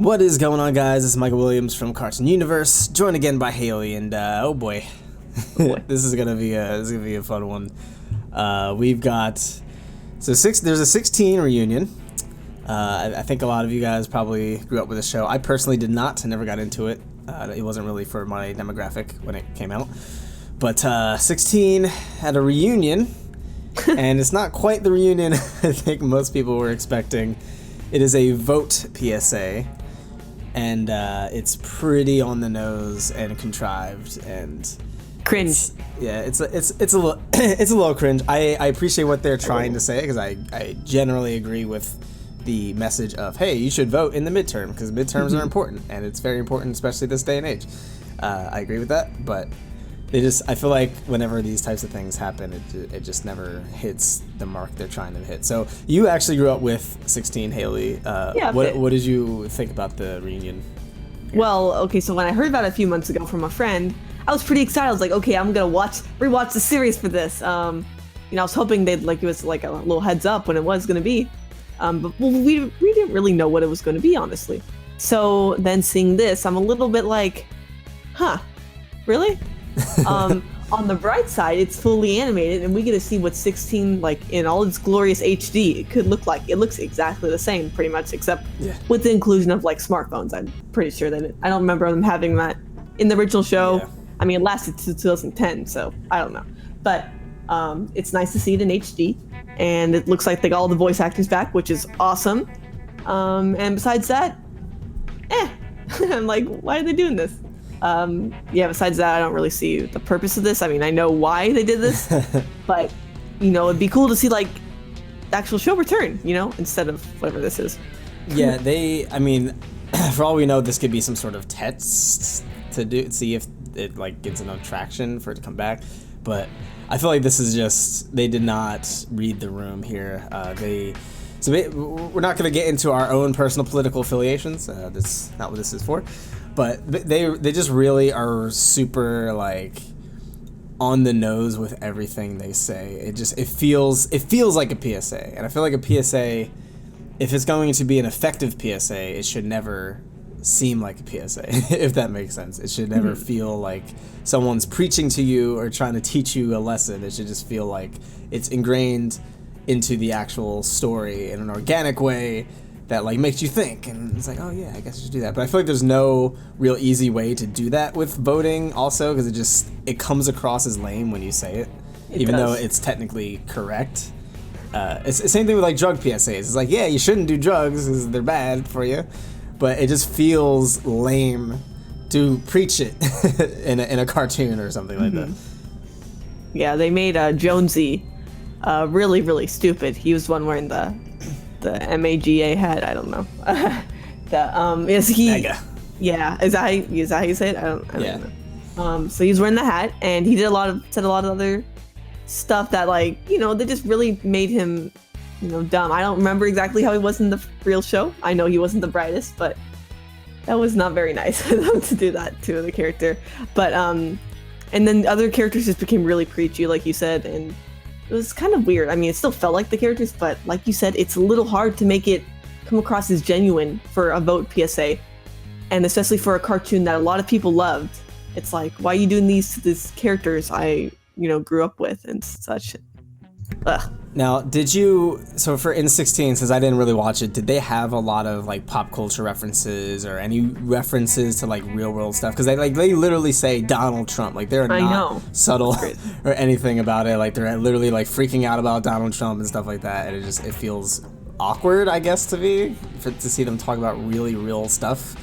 What is going on, guys? This is Michael Williams from Cartoon Universe, joined again by Hailey, and oh boy, this is gonna be a fun one. We've got there's a 16 reunion. I think a lot of you guys probably grew up with the show. I personally did not. I never got into it. It wasn't really for my demographic when it came out. But 16 had a reunion, and it's not quite the reunion I think most people were expecting. It is a vote PSA. And it's pretty on the nose and contrived and cringe. It's a little it's a little cringe. I appreciate what they're trying to say because I generally agree with the message of, hey, you should vote in the midterm because midterms are important, and it's very important, especially this day and age. I agree with that, but I feel like whenever these types of things happen, it just never hits the mark they're trying to hit. So you actually grew up with 16, Hailey. What did you think about the reunion? Well, okay, so when I heard about it a few months ago from a friend, I was pretty excited. I was like, okay, I'm gonna rewatch the series for this. I was hoping they'd give us like a little heads up when it was gonna be. But we didn't really know what it was gonna be, honestly. So then seeing this, I'm a little bit like, huh, really? On the bright side, it's fully animated, and we get to see what 16, like in all its glorious HD, it could look like. It looks exactly the same, pretty much, except with the inclusion of like smartphones. I'm pretty sure that I don't remember them having that in the original show. Yeah. I mean, it lasted to 2010, so I don't know. But it's nice to see it in HD, and it looks like they got all the voice actors back, which is awesome. And besides that, I'm like, why are they doing this? Besides that, I don't really see the purpose of this. I mean, I know why they did this, but, it'd be cool to see, like, the actual show return, instead of whatever this is. Yeah, for all we know, this could be some sort of test to see if it, like, gets enough traction for it to come back, but I feel like this is just, they did not read the room here. We're not going to get into our own personal political affiliations. That's not what this is for. But they just really are super like on the nose with everything they say. It feels like a PSA, and I feel like a PSA, if it's going to be an effective PSA, it should never seem like a PSA, if that makes sense. It should never feel like someone's preaching to you or trying to teach you a lesson. It should just feel like it's ingrained into the actual story in an organic way that like makes you think, and it's like, oh yeah, I guess I should do that. But I feel like there's no real easy way to do that with voting also, because it comes across as lame when you say it even though it's technically correct. It's the same thing with like drug PSAs. It's like, yeah, you shouldn't do drugs because they're bad for you, but it just feels lame to preach it in a cartoon or something like that. Yeah, they made Jonesy really, really stupid. He was the one wearing the MAGA hat. I don't know. Is he? MAGA. Yeah, is that how you say it? I don't know. So he's wearing the hat, and he said a lot of other stuff that, like, they just really made him, dumb. I don't remember exactly how he was in the real show. I know he wasn't the brightest, but that was not very nice of them to do that to the character. But and then other characters just became really preachy, like you said, and it was kind of weird. I mean, it still felt like the characters, but like you said, it's a little hard to make it come across as genuine for a vote PSA, and especially for a cartoon that a lot of people loved. It's like, why are you doing these characters I grew up with and such? Ugh. Now, for N16, since I didn't really watch it, did they have a lot of like pop culture references or any references to like real world stuff? Because they literally say Donald Trump, like they're not subtle or anything about it. Like they're literally like freaking out about Donald Trump and stuff like that, and it feels awkward, I guess, to see them talk about really real stuff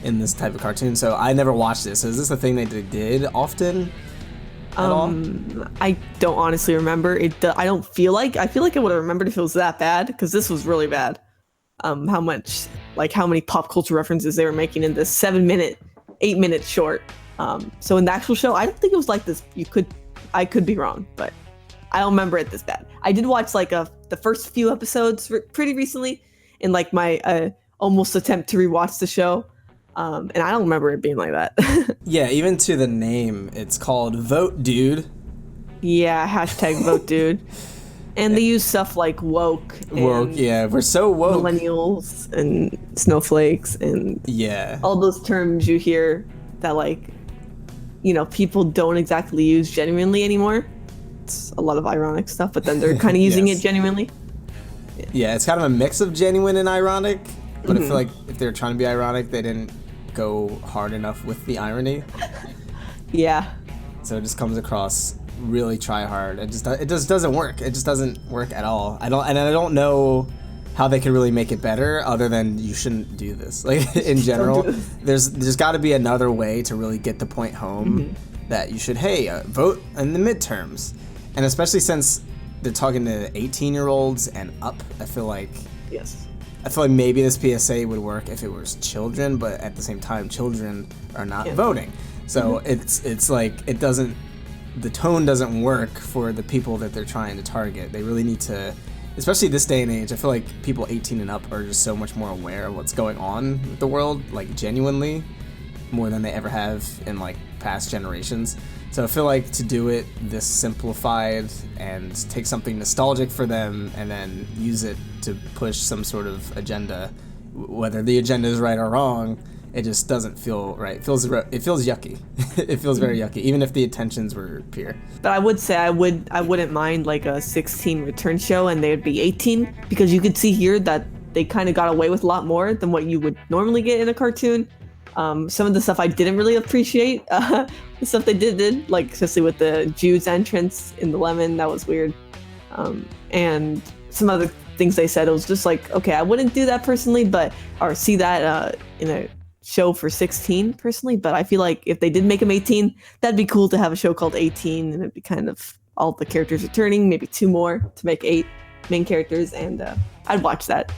in this type of cartoon. So I never watched this. So is this a thing that they did often? I don't honestly remember it. I feel like I would have remembered if it was that bad, because this was really bad. How many pop culture references they were making in this 8-minute short. So in the actual show, I don't think it was like this. I could be wrong, but I don't remember it this bad. I did watch like the first few episodes pretty recently in like my almost attempt to rewatch the show. And I don't remember it being like that. Yeah, even to the name, it's called Vote Dude. Yeah, #VoteDude. And they use stuff like woke. And yeah, we're so woke. Millennials and snowflakes and all those terms you hear that like, people don't exactly use genuinely anymore. It's a lot of ironic stuff, but then they're kind of using it genuinely. Yeah, it's kind of a mix of genuine and ironic, but I feel like if they're trying to be ironic, they didn't go hard enough with the irony. Yeah. So it just comes across really try hard. It just doesn't work. It just doesn't work at all. I don't know how they could really make it better other than you shouldn't do this. Like in general, there's got to be another way to really get the point home that you should vote in the midterms, and especially since they're talking to 18-year-olds and up. I feel like maybe this PSA would work if it was children, but at the same time, children are not voting. So it's like it doesn't. The tone doesn't work for the people that they're trying to target. They really need to, especially this day and age, I feel like people 18 and up are just so much more aware of what's going on with the world, like genuinely, more than they ever have in like past generations. So I feel like to do it this simplified and take something nostalgic for them and then use it to push some sort of agenda, whether the agenda is right or wrong, it just doesn't feel right. It feels yucky. It feels very yucky, even if the intentions were pure. But I would say I wouldn't mind like a 16 return show and they'd be 18, because you could see here that they kind of got away with a lot more than what you would normally get in a cartoon. Some of the stuff I didn't really appreciate, the stuff they did, like especially with the Jew's entrance in the lemon, that was weird. And some other things they said, it was just like, okay, I wouldn't do that personally, or see that in a show for 16 personally, but I feel like if they did make them 18, that'd be cool to have a show called 18, and it'd be kind of all the characters returning, maybe 2 more to make 8 main characters, and I'd watch that.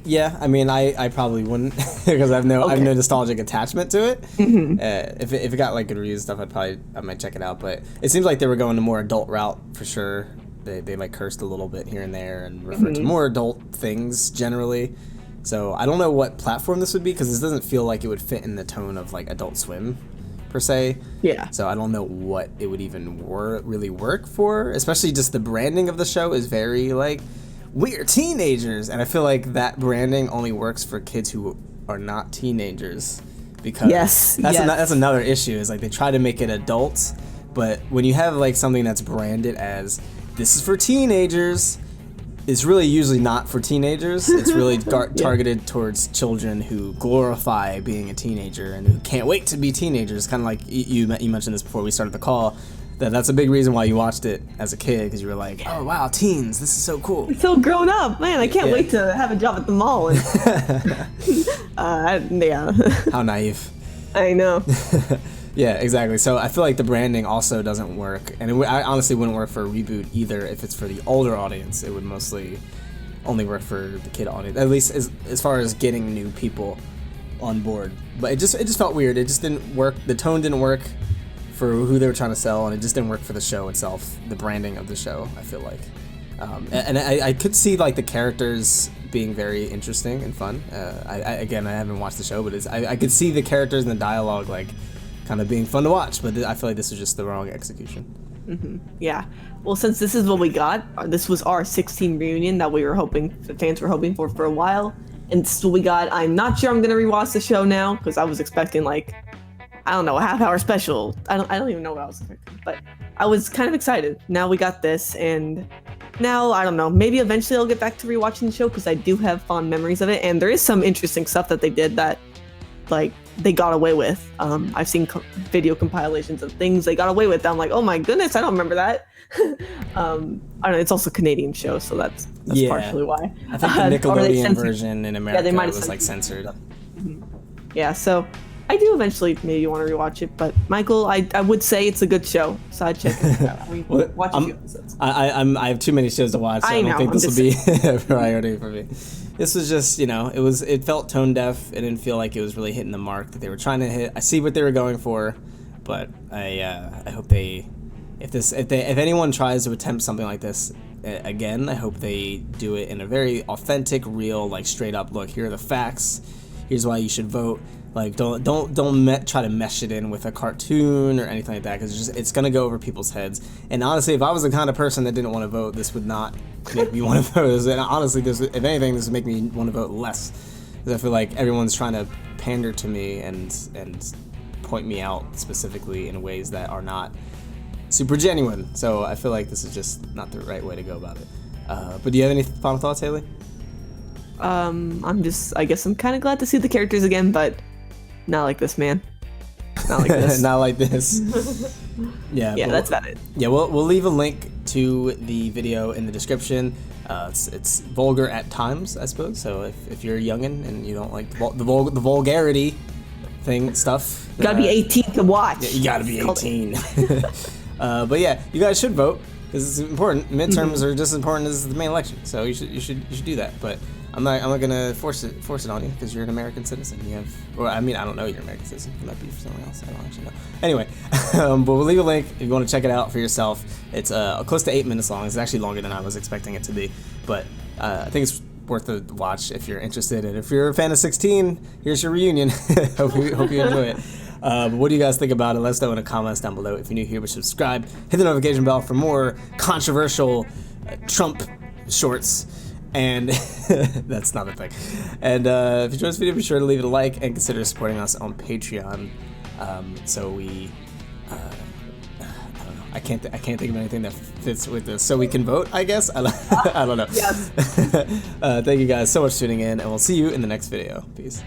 Yeah, I mean, I probably wouldn't because I have no nostalgic attachment to it. If it got like good reviews and stuff, I might check it out. But it seems like they were going a more adult route for sure. They like cursed a little bit here and there and referred to more adult things generally. So I don't know what platform this would be, because this doesn't feel like it would fit in the tone of like Adult Swim per se. Yeah. So I don't know what it would even really work for, especially just the branding of the show is very like, we're teenagers, and I feel like that branding only works for kids who are not teenagers, because that's another issue, is like they try to make it adult, but when you have like something that's branded as this is for teenagers, it's really usually not for teenagers. It's really targeted towards children who glorify being a teenager and who can't wait to be teenagers. Kind of like you mentioned this before we started the call, that's a big reason why you watched it as a kid, because you were like, oh wow, teens, this is so cool. It's so grown up, man. I can't wait to have a job at the mall. And, How naive. I know. Yeah, exactly. So I feel like the branding also doesn't work, and I honestly wouldn't work for a reboot either. If it's for the older audience, it would mostly only work for the kid audience, at least as far as getting new people on board. But it just felt weird. It just didn't work. The tone didn't work for who they were trying to sell, and it just didn't work for the show itself, the branding of the show, I feel like. And I could see like the characters being very interesting and fun. I haven't watched the show, but I could see the characters and the dialogue like kind of being fun to watch, but I feel like this was just the wrong execution. Yeah. Well, since this is what we got, this was our 16 reunion that the fans were hoping for a while, and this is what we got. I'm not sure I'm gonna rewatch the show now, because I was expecting like, I don't know, a half-hour special. I don't even know what I was expecting, but I was kind of excited. Now we got this, and now, I don't know, maybe eventually I'll get back to rewatching the show, because I do have fond memories of it, and there is some interesting stuff that they did that, like, they got away with. I've seen video compilations of things they got away with. I'm like, oh my goodness, I don't remember that. I don't know, it's also a Canadian show, so that's partially why. I think the Nickelodeon version in America was like censored. Yeah, so I do eventually maybe want to rewatch it, but MYKAL, I would say it's a good show, so I'd check it out. Watch a few episodes. I have too many shows to watch, so I don't think this will be a priority for me. This was just, it felt tone deaf. It didn't feel like it was really hitting the mark that they were trying to hit. I see what they were going for, but I hope if anyone tries to attempt something like this again, I hope they do it in a very authentic, real, like straight up look. Here are the facts. Here's why you should vote. Like, don't try to mesh it in with a cartoon or anything like that, because it's gonna go over people's heads. And honestly, if I was the kind of person that didn't want to vote, this would not make me want to vote. And honestly, if anything, this would make me want to vote less, because I feel like everyone's trying to pander to me and point me out specifically in ways that are not super genuine. So I feel like this is just not the right way to go about it. But do you have any final thoughts, Hailey? I guess I'm kind of glad to see the characters again, but not like this, man. Not like this. Not like this. Yeah. Yeah, that's about it. Yeah, we'll leave a link to the video in the description. It's vulgar at times, I suppose. So if you're a youngin and you don't like the vulgarity stuff, You gotta be 18 to watch. Yeah, you gotta be 18. But yeah, you guys should vote, because it's important. Midterms are just as important as the main election, so you should do that. But I'm not gonna force it on you, because you're an American citizen. I don't know you're an American citizen. You might be for someone else. I don't actually know. Anyway, but we'll leave a link if you want to check it out for yourself. It's close to 8 minutes long. It's actually longer than I was expecting it to be, but I think it's worth a watch if you're interested. And if you're a fan of 16, here's your reunion. hope you enjoy it. But what do you guys think about it? Let us know in the comments down below. If you're new here, subscribe, hit the notification bell for more controversial Trump shorts. And that's not a thing. And if you enjoyed this video, be sure to leave it a like and consider supporting us on Patreon. So we, I don't know. I can't think of anything that fits with this. So we can vote, I guess. I don't know. Yes. Thank you guys so much for tuning in, and we'll see you in the next video. Peace.